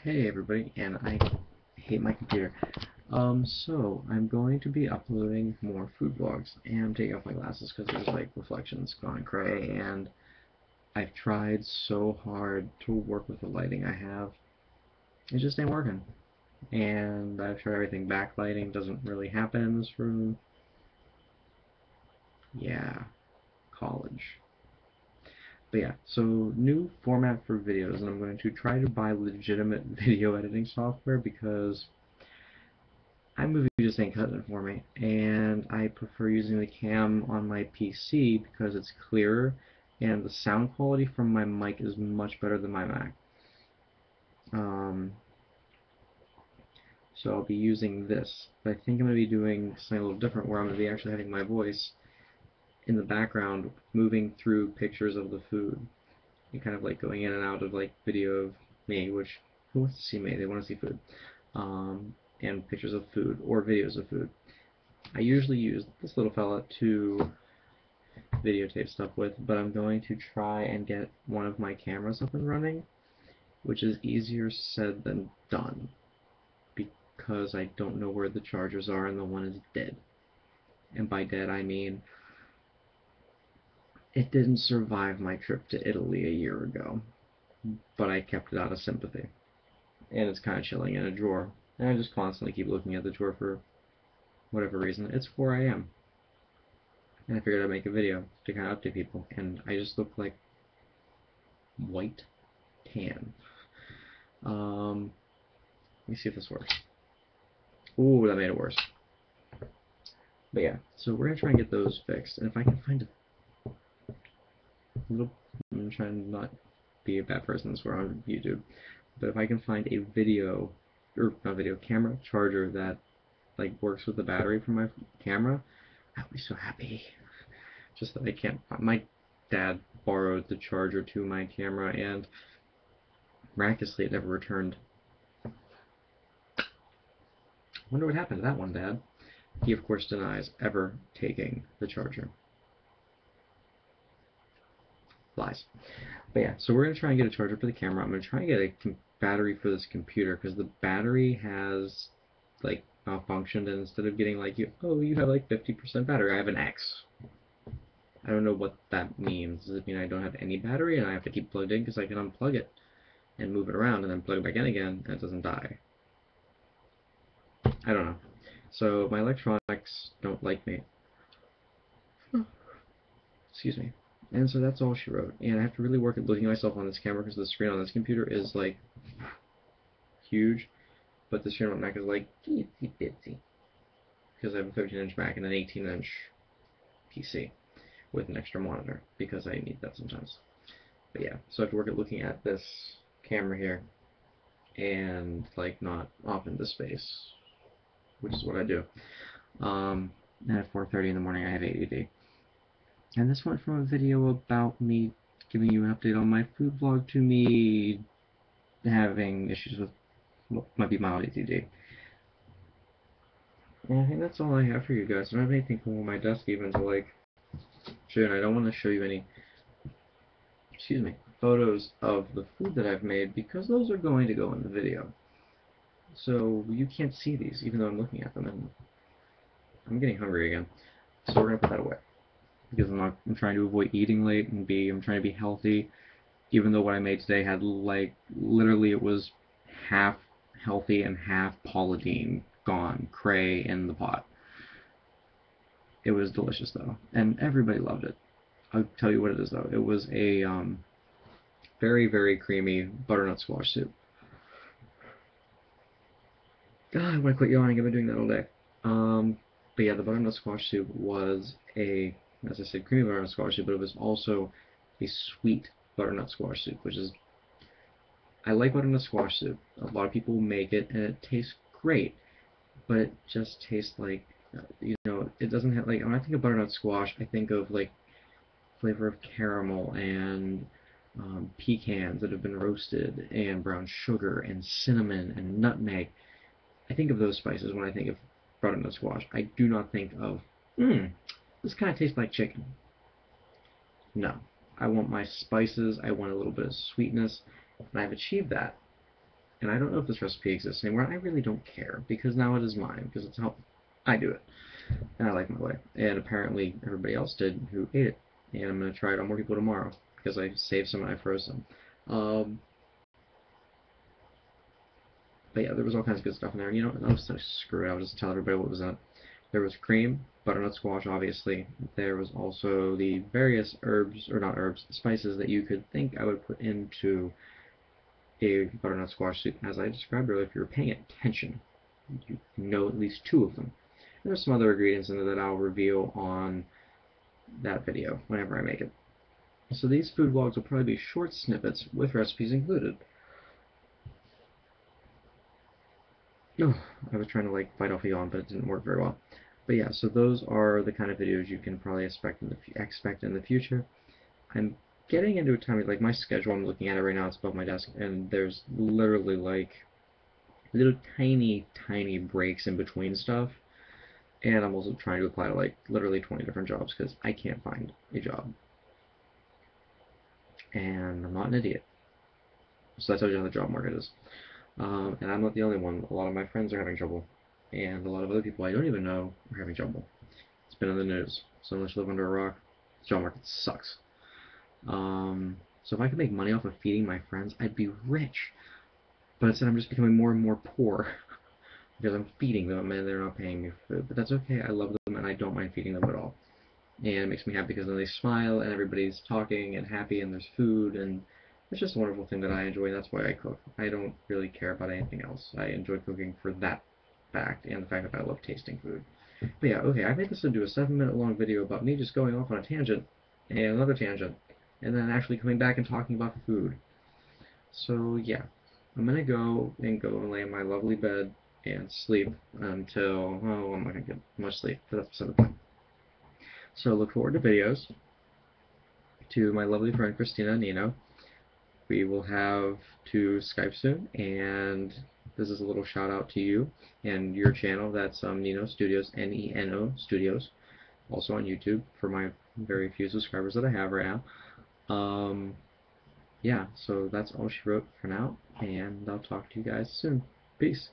Hey everybody, and I hate my computer. So I'm going to be uploading more food vlogs, and I'm taking off my glasses because there's like reflections gone cray, and I've tried so hard to work with the lighting I have. It just ain't working. And I've tried everything. Backlighting doesn't really happen in this room. Yeah, college. But yeah, so new format for videos, and I'm going to try to buy legitimate video editing software because iMovie just ain't cutting it for me, and I prefer using the cam on my PC because it's clearer and the sound quality from my mic is much better than my Mac. Um, so I'll be using this, but I think I'm going to be doing something a little different where I'm going to be actually having my voice in the background moving through pictures of the food and kind of like going in and out of like video of me, which who wants to see me? They want to see food. And pictures of food or videos of food. I usually use this little fella to videotape stuff with, but I'm going to try and get one of my cameras up and running, which is easier said than done, because I don't know where the chargers are and the one is dead. And by dead I mean it didn't survive my trip to Italy a year ago, but I kept it out of sympathy. And it's kind of chilling in a drawer, and I just constantly keep looking at the drawer for whatever reason. It's 4 a.m. and I figured I'd make a video to kind of update people, and I just look like white tan. Let me see if this works. Ooh, that made it worse. But yeah, so we're gonna try and get those fixed, and if I can find a little, I'm trying to not be a bad person and swear on YouTube, but if I can find a video, or not video, camera charger that like works with the battery from my camera, I'll be so happy. Just that I can't. My dad borrowed the charger to my camera, and miraculously it never returned. Wonder what happened to that one, Dad. He of course denies ever taking the charger. Lies. But yeah, so we're gonna try and get a charger for the camera. I'm gonna try and get a battery for this computer because the battery has like malfunctioned, and instead of getting like you have like 50% battery, I have an X. I don't know what that means. Does it mean I don't have any battery and I have to keep plugged in because I can unplug it and move it around and then plug it back in again and it doesn't die? I don't know. So my electronics don't like me. Excuse me. And so that's all she wrote. And I have to really work at looking at myself on this camera because the screen on this computer is like huge, but the screen on my Mac is like itsy bitsy. Because I have a 13-inch Mac and an 18-inch PC with an extra monitor because I need that sometimes. But yeah, so I have to work at looking at this camera here and like not off into space, which is what I do. And at 4:30 in the morning I have ADD. And this went from a video about me giving you an update on my food vlog to me having issues with what might be mild ADD. And I think that's all I have for you guys. I don't have anything cool on my desk even to like show you, and I don't want to show you any photos of the food that I've made because those are going to go in the video. So you can't see these even though I'm looking at them, and I'm getting hungry again. So we're gonna put that away. Because I'm trying to avoid eating late, and B, I'm trying to be healthy, even though what I made today had like literally it was half healthy and half Polydine gone cray in the pot. It was delicious though, and everybody loved it. I'll tell you what it is though. It was a very, very creamy butternut squash soup. God, I want to quit yawning. I've been doing that all day. But yeah, the butternut squash soup was as I said, creamy butternut squash soup, but it was also a sweet butternut squash soup, which is, I like butternut squash soup. A lot of people make it, and it tastes great, but it just tastes like, it doesn't have, like, when I think of butternut squash, I think of, like, flavor of caramel and pecans that have been roasted, and brown sugar, and cinnamon, and nutmeg. I think of those spices when I think of butternut squash. I do not think of, this kind of tastes like chicken. No. I want my spices, I want a little bit of sweetness, and I've achieved that and I don't know if this recipe exists anymore. I really don't care, because now it is mine, because it's how I do it, and I like my way. And apparently everybody else did who ate it, and I'm going to try it on more people tomorrow, because I saved some and I froze some. But yeah, there was all kinds of good stuff in there. And you know, I'll just screw it. I'll just tell everybody what was in it. There was cream, butternut squash, obviously. There was also the various herbs, or not herbs, spices that you could think I would put into a butternut squash soup. As I described earlier, if you were paying attention, you know at least 2 of them. And there's some other ingredients in there that I'll reveal on that video whenever I make it. So these food vlogs will probably be short snippets with recipes included. Oh, I was trying to like bite off a yawn, but it didn't work very well. But yeah, so those are the kind of videos you can probably expect in the future. I'm getting into a time, like my schedule, I'm looking at it right now, it's above my desk, and there's literally like little tiny breaks in between stuff. And I'm also trying to apply to like literally 20 different jobs because I can't find a job. And I'm not an idiot. So that tells you how the job market is. And I'm not the only one. A lot of my friends are having trouble. And a lot of other people I don't even know are having trouble. It's been in the news. So unless you live under a rock, the job market sucks. So if I could make money off of feeding my friends, I'd be rich. But instead I'm just becoming more and more poor. Because I'm feeding them and they're not paying me for food. But that's okay. I love them and I don't mind feeding them at all. And it makes me happy because then they smile and everybody's talking and happy and there's food, and it's just a wonderful thing that I enjoy. That's why I cook. I don't really care about anything else. I enjoy cooking for that fact and the fact that I love tasting food. But yeah, okay, I made this into a 7-minute long video about me just going off on a tangent and another tangent and then actually coming back and talking about food. So yeah, I'm gonna go and lay in my lovely bed and sleep until, oh, I'm not gonna get much sleep, but that's beside the point. So look forward to videos. To my lovely friend Christina and Nino. We will have to Skype soon, and this is a little shout out to you and your channel. That's Nino Studios, Neno Studios, also on YouTube for my very few subscribers that I have right now. Yeah, so that's all she wrote for now, and I'll talk to you guys soon. Peace.